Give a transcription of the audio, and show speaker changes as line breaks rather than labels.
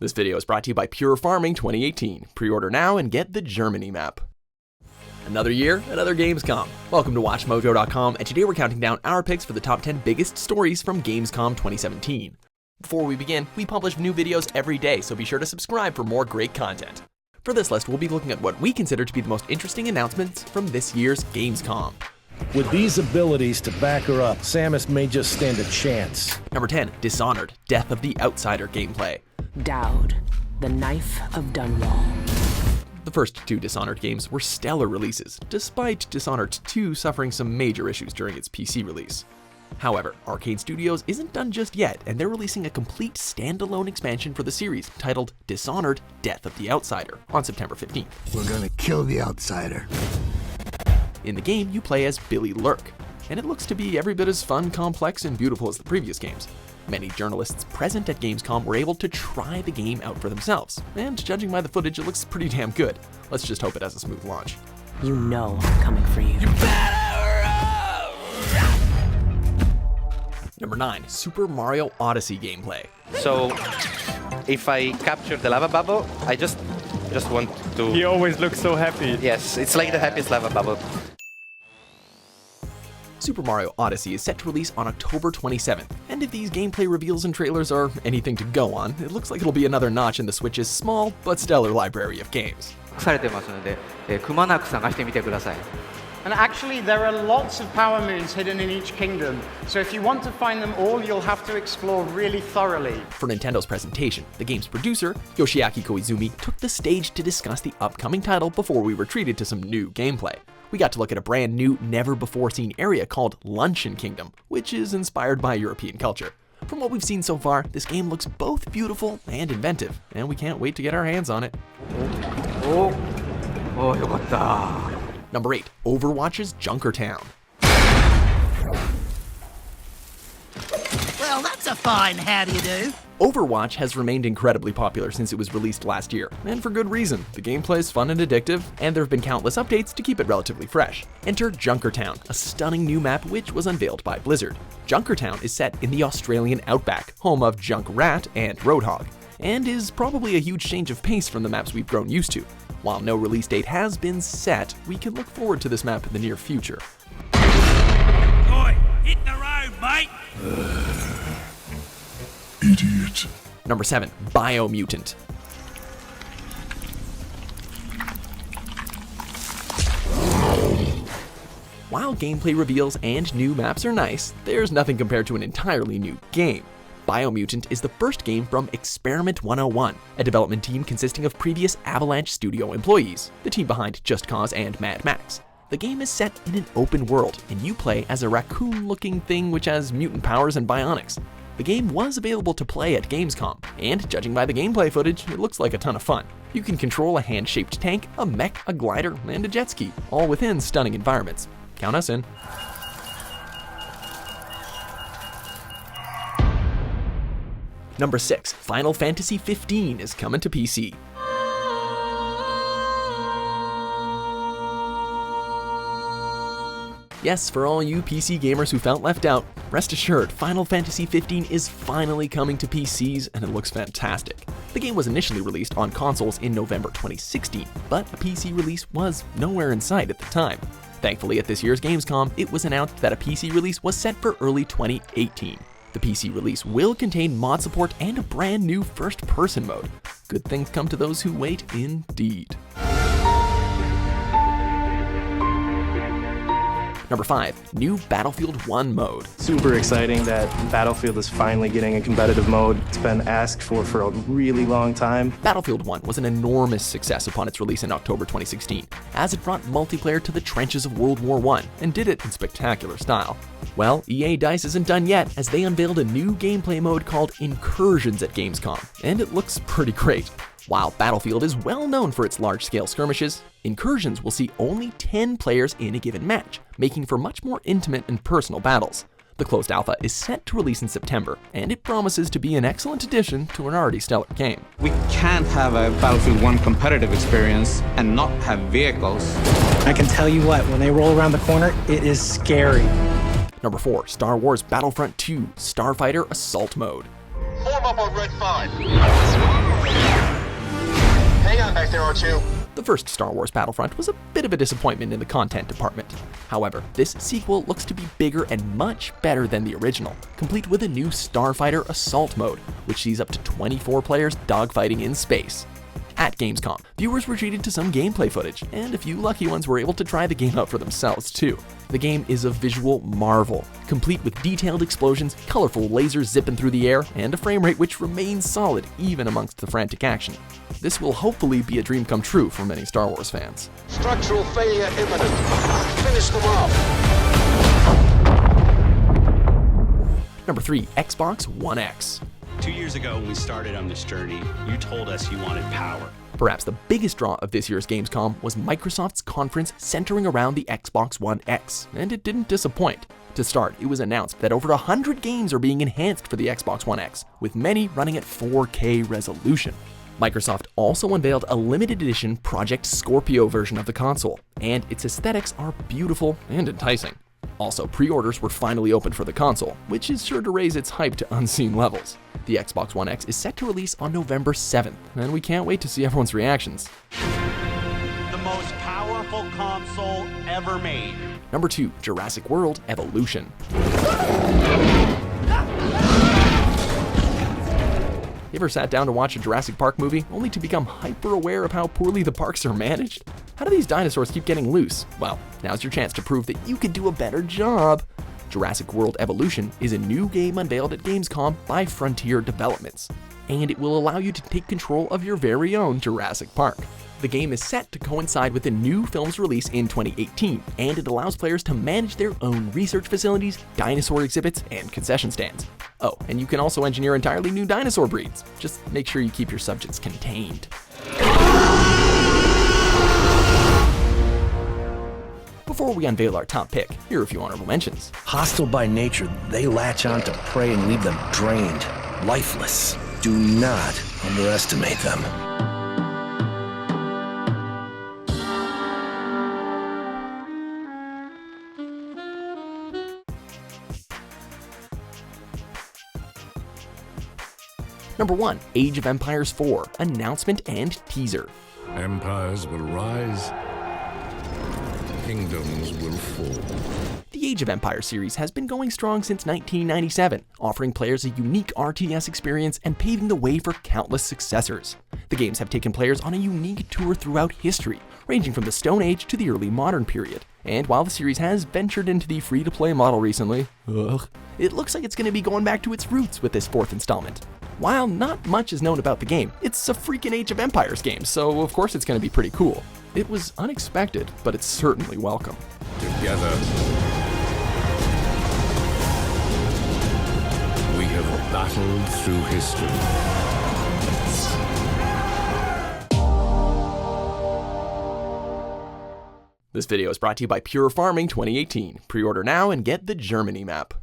This video is brought to you by Pure Farming 2018. Pre-order now and get the Germany map. Another year, another Gamescom. Welcome to WatchMojo.com, and today we're counting down our picks for the top 10 biggest stories from Gamescom 2017. Before we begin, we publish new videos every day, so be sure to subscribe for more great content. For this list, we'll be looking at what we consider to be the most interesting announcements from this year's Gamescom.
With these abilities to back her up, Samus may just stand a chance.
Number 10, Dishonored, Death of the Outsider gameplay.
Dowd, the Knife of Dunwall.
The first two Dishonored games were stellar releases, despite Dishonored 2 suffering some major issues during its PC release. However, Arcane Studios isn't done just yet, and they're releasing a complete standalone expansion for the series titled Dishonored, Death of the Outsider on September 15th.
We're gonna kill the outsider.
In the game, you play as Billy Lurk, and it looks to be every bit as fun, complex, and beautiful as the previous games. Many journalists present at Gamescom were able to try the game out for themselves, and judging by the footage, it looks pretty damn good. Let's just hope it has a smooth launch.
You know I'm coming for you.
Number 9, Super Mario Odyssey gameplay.
So, if I capture the lava bubble, I just want to...
He always looks so happy.
Yes, it's like the happiest lava bubble.
Super Mario Odyssey is set to release on October 27th, and if these gameplay reveals and trailers are anything to go on, it looks like it'll be another notch in the Switch's small but stellar library of games.
されてますので、くまなく探してみてください。
And actually, there are lots of power moons hidden in each kingdom, so if you want to find them all, you'll have to explore really thoroughly.
For Nintendo's presentation, the game's producer, Yoshiaki Koizumi, took the stage to discuss the upcoming title before we were treated to some new gameplay. We got to look at a brand new, never-before-seen area called Luncheon Kingdom, which is inspired by European culture. From what we've seen so far, this game looks both beautiful and inventive, and we can't wait to get our hands on it.
Oh, よかった.
Number 8, Overwatch's Junkertown.
Well, that's a fine how do you do.
Overwatch has remained incredibly popular since it was released last year, and for good reason. The gameplay is fun and addictive, and there have been countless updates to keep it relatively fresh. Enter Junkertown, a stunning new map which was unveiled by Blizzard. Junkertown is set in the Australian outback, home of Junkrat and Roadhog, and is probably a huge change of pace from the maps we've grown used to. While no release date has been set, we can look forward to this map in the near future.
Oi, hit the road, mate!
Idiot.
Number 7, Biomutant. While gameplay reveals and new maps are nice, there's nothing compared to an entirely new game. Biomutant is the first game from Experiment 101, a development team consisting of previous Avalanche Studio employees, the team behind Just Cause and Mad Max. The game is set in an open world, and you play as a raccoon-looking thing which has mutant powers and bionics. The game was available to play at Gamescom, and judging by the gameplay footage, it looks like a ton of fun. You can control a hand-shaped tank, a mech, a glider, and a jet ski, all within stunning environments. Count us in. Number 6, Final Fantasy 15 is coming to PC. Yes, for all you PC gamers who felt left out, rest assured, Final Fantasy 15 is finally coming to PCs, and it looks fantastic. The game was initially released on consoles in November 2016, but a PC release was nowhere in sight at the time. Thankfully, at this year's Gamescom, it was announced that a PC release was set for early 2018. The PC release will contain mod support and a brand new first-person mode. Good things come to those who wait, indeed. Number 5, new Battlefield 1 mode.
Super exciting that Battlefield is finally getting a competitive mode. It's been asked for a really long time.
Battlefield 1 was an enormous success upon its release in October 2016, as it brought multiplayer to the trenches of World War I and did it in spectacular style. Well, EA DICE isn't done yet, as they unveiled a new gameplay mode called Incursions at Gamescom, and it looks pretty great. While Battlefield is well known for its large-scale skirmishes, Incursions will see only 10 players in a given match, making for much more intimate and personal battles. The closed alpha is set to release in September, and it promises to be an excellent addition to an already stellar game.
We can't have a Battlefield 1 competitive experience and not have vehicles.
I can tell you what, when they roll around the corner, it is scary.
Number 4, Star Wars Battlefront 2 Starfighter Assault Mode.
Form up on Red 5. Hang on back there, R2.
The first Star Wars Battlefront was a bit of a disappointment in the content department. However, this sequel looks to be bigger and much better than the original, complete with a new Starfighter assault mode, which sees up to 24 players dogfighting in space. At Gamescom, viewers were treated to some gameplay footage, and a few lucky ones were able to try the game out for themselves too. The game is a visual marvel, complete with detailed explosions, colorful lasers zipping through the air, and a frame rate which remains solid even amongst the frantic action. This will hopefully be a dream come true for many Star Wars fans.
Structural failure imminent. Finish them off.
Number 3. Xbox One X.
2 years ago when we started on this journey, you told us you wanted power.
Perhaps the biggest draw of this year's Gamescom was Microsoft's conference centering around the Xbox One X, and it didn't disappoint. To start, it was announced that over 100 games are being enhanced for the Xbox One X, with many running at 4K resolution. Microsoft also unveiled a limited edition Project Scorpio version of the console, and its aesthetics are beautiful and enticing. Also, pre-orders were finally open for the console, which is sure to raise its hype to unseen levels. The Xbox One X is set to release on November 7th, and we can't wait to see everyone's reactions.
The most powerful console ever made.
Number 2. Jurassic World Evolution. You ever sat down to watch a Jurassic Park movie only to become hyper-aware of how poorly the parks are managed? How do these dinosaurs keep getting loose? Well, now's your chance to prove that you could do a better job. Jurassic World Evolution is a new game unveiled at Gamescom by Frontier Developments, and it will allow you to take control of your very own Jurassic Park. The game is set to coincide with the new film's release in 2018, and it allows players to manage their own research facilities, dinosaur exhibits, and concession stands. Oh, and you can also engineer entirely new dinosaur breeds. Just make sure you keep your subjects contained. Before we unveil our top pick, here are a few honorable mentions.
Hostile by nature, they latch on to prey and leave them drained, lifeless. Do not underestimate them.
Number 1. Age of Empires 4, announcement and teaser.
Empires will rise, kingdoms will fall.
The Age of Empires series has been going strong since 1997, offering players a unique RTS experience and paving the way for countless successors. The games have taken players on a unique tour throughout history, ranging from the Stone Age to the early modern period. And while the series has ventured into the free-to-play model recently, it looks like it's going to be going back to its roots with this 4th installment. While not much is known about the game, it's a freaking Age of Empires game, so of course it's going to be pretty cool. It was unexpected, but it's certainly welcome.
Together, we have battled through history.
This video is brought to you by Pure Farming 2018. Pre-order now and get the Germany map.